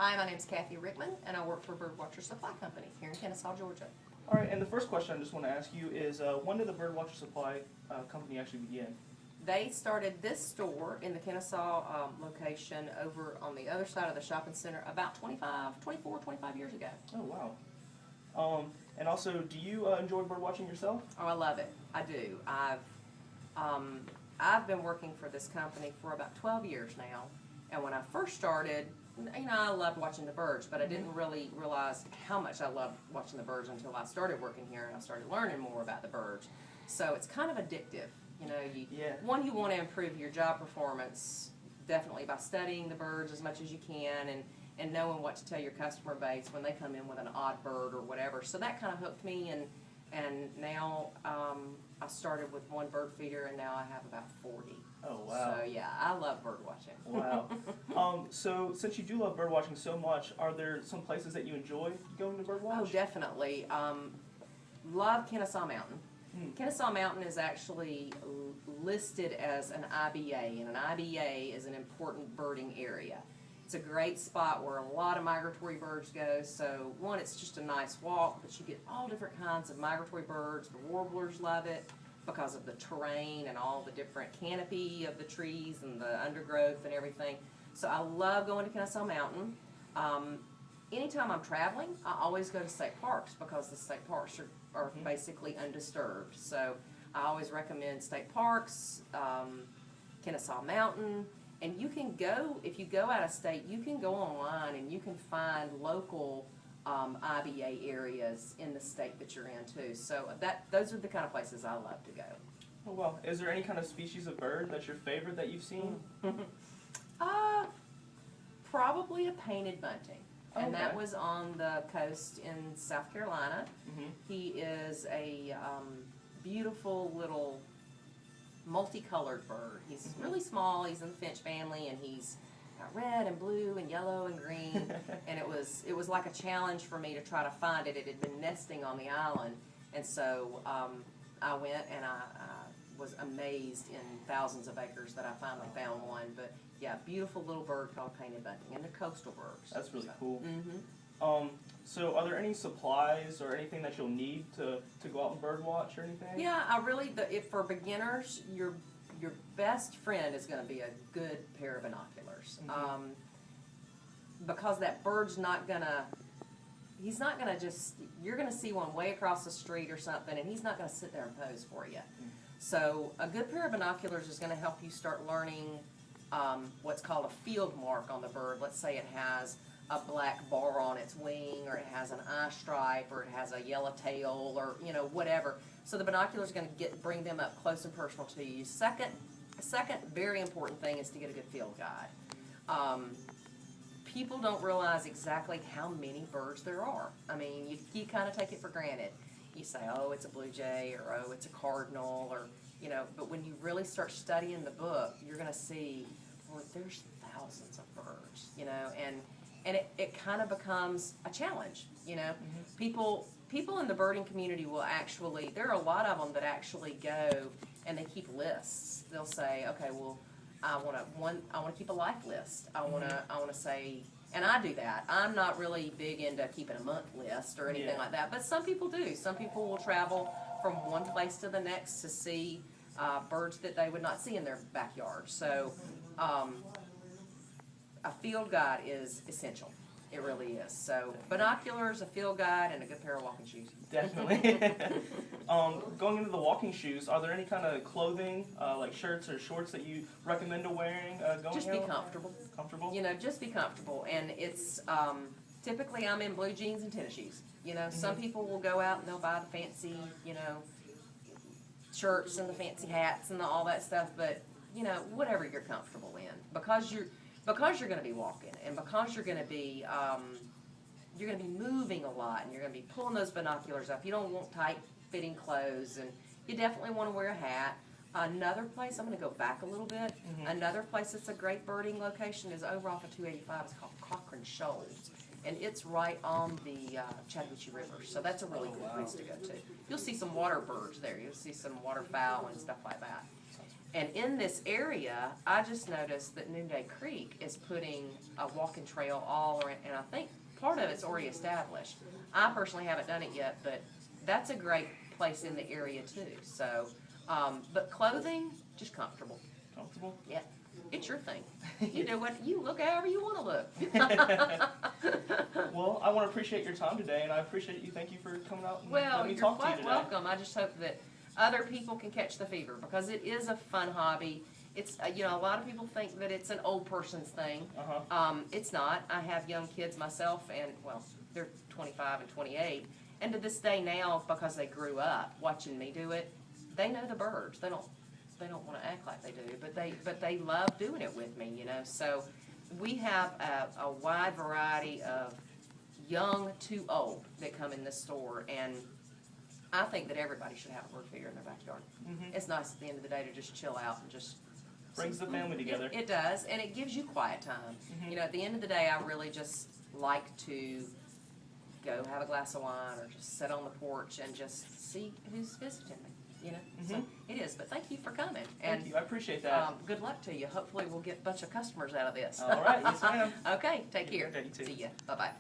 Hi, my name is Kathy Rickman, and I work for Birdwatcher Supply Company here in Kennesaw, Georgia. All right, and the first question I just want to ask you is, when did the Birdwatcher Supply Company actually begin? They started this store in the Kennesaw location over on the other side of the shopping center about 25 years ago. Oh, wow. And also, do you enjoy bird watching yourself? Oh, I love it. I do. I've been working for this company for about 12 years now, and when I first started, I loved watching the birds, but I didn't really realize how much I loved watching the birds until I started working here and I started learning more about the birds. So it's kind of addictive. You want to improve your job performance definitely by studying the birds as much as you can and knowing what to tell your customer base when they come in with an odd bird or whatever. So that kind of hooked me, and now I started with one bird feeder, and now I have about 40. Oh, wow. So yeah, I love bird watching. Wow. So since you do love bird watching so much, are there some places that you enjoy going to bird watch? Oh, definitely. Love Kennesaw Mountain. Kennesaw Mountain is actually listed as an IBA, and an IBA is an important birding area. It's a great spot where a lot of migratory birds go. So one, it's just a nice walk, but you get all different kinds of migratory birds. The warblers love it because of the terrain and all the different canopy of the trees and the undergrowth and everything. So I love going to Kennesaw Mountain. Anytime I'm traveling, I always go to state parks because the state parks are basically undisturbed. So I always recommend state parks, Kennesaw Mountain. And you can go, if you go out of state, you can go online and you can find local IBA areas in the state that you're in too. So those are the kind of places I love to go. Oh, wow. Is there any kind of species of bird that's your favorite that you've seen? Probably a painted bunting. And Okay. that was on the coast in South Carolina. He is a beautiful little multicolored bird. He's really small. He's in the finch family, and he's got red and blue and yellow and green. And it was like a challenge for me to try to find it. It had been nesting on the island, and so I went and I was amazed in thousands of acres that I finally found one. But yeah, beautiful little bird called painted bunting, and they're coastal birds. That's really cool. So are there any supplies or anything that you'll need to go out and bird watch or anything? Yeah, if for beginners, your best friend is going to be a good pair of binoculars. Because that bird's he's not gonna just, you're gonna see one way across the street or something, and he's not gonna sit there and pose for you. So a good pair of binoculars is gonna help you start learning what's called a field mark on the bird. Let's say it has a black bar on its wing, or it has an eye stripe, or it has a yellow tail, or whatever. So the binoculars are going to bring them up close and personal to you. Second very important thing is to get a good field guide. People don't realize exactly how many birds there are. I mean, you kind of take it for granted. You say, oh, it's a blue jay, or oh, it's a cardinal, or but when you really start studying the book, you're going to see, well, there's thousands of birds, and it kind of becomes a challenge, People in the birding community will actually, there are a lot of them that actually go and they keep lists. They'll say, okay, well, I want to keep a life list. I want to say, and I do that. I'm not really big into keeping a month list or anything like that, but some people do. Some people will travel from one place to the next to see birds that they would not see in their backyard. So a field guide is essential. It really is. So binoculars, a field guide, and a good pair of walking shoes. Definitely. Going into the walking shoes, are there any kind of clothing, like shirts or shorts, that you recommend wearing going Just out? be comfortable. Comfortable? Just be comfortable. And it's, typically I'm in blue jeans and tennis shoes. Some people will go out and they'll buy the fancy, shirts and the fancy hats and all that stuff, but, whatever you're comfortable in. Because you're going to be walking, and because you're going to be moving a lot, and you're going to be pulling those binoculars up. You don't want tight-fitting clothes, and you definitely want to wear a hat. Another place, I'm going to go back a little bit. Another place that's a great birding location is over off of 285. It's called Cochran Shoals, and it's right on the Chattahoochee River. So that's a really good place to go to. You'll see some water birds there. You'll see some waterfowl and stuff like that. And in this area, I just noticed that Noonday Creek is putting a walking trail all around, and I think part of it's already established. I personally haven't done it yet, but that's a great place in the area too. So, but clothing, just comfortable. Comfortable? Yeah, it's your thing. You do what you look however you want to look. Well, I want to appreciate your time today, and I appreciate you. Thank you for coming out and Well, letting me you're talk to you quite today. welcome. I just hope that other people can catch the fever because it is a fun hobby. It's, you know, a lot of people think that it's an old person's thing. It's not. I have young kids myself, and, well, they're 25 and 28. And to this day now, because they grew up watching me do it, they know the birds. They don't want to act like they do, but they love doing it with me, you know. So we have a wide variety of young to old that come in this store, and I think that everybody should have a bird feeder in their backyard. It's nice at the end of the day to just chill out and just Brings the family together. It does, and it gives you quiet time. You know, at the end of the day, I really just like to go have a glass of wine or just sit on the porch and just see who's visiting me. You know, so it is. But thank you for coming. Thank you. I appreciate that. Good luck to you. Hopefully, we'll get a bunch of customers out of this. All right. Yes, ma'am. Okay. Take care. Okay, you too. See ya. Bye bye.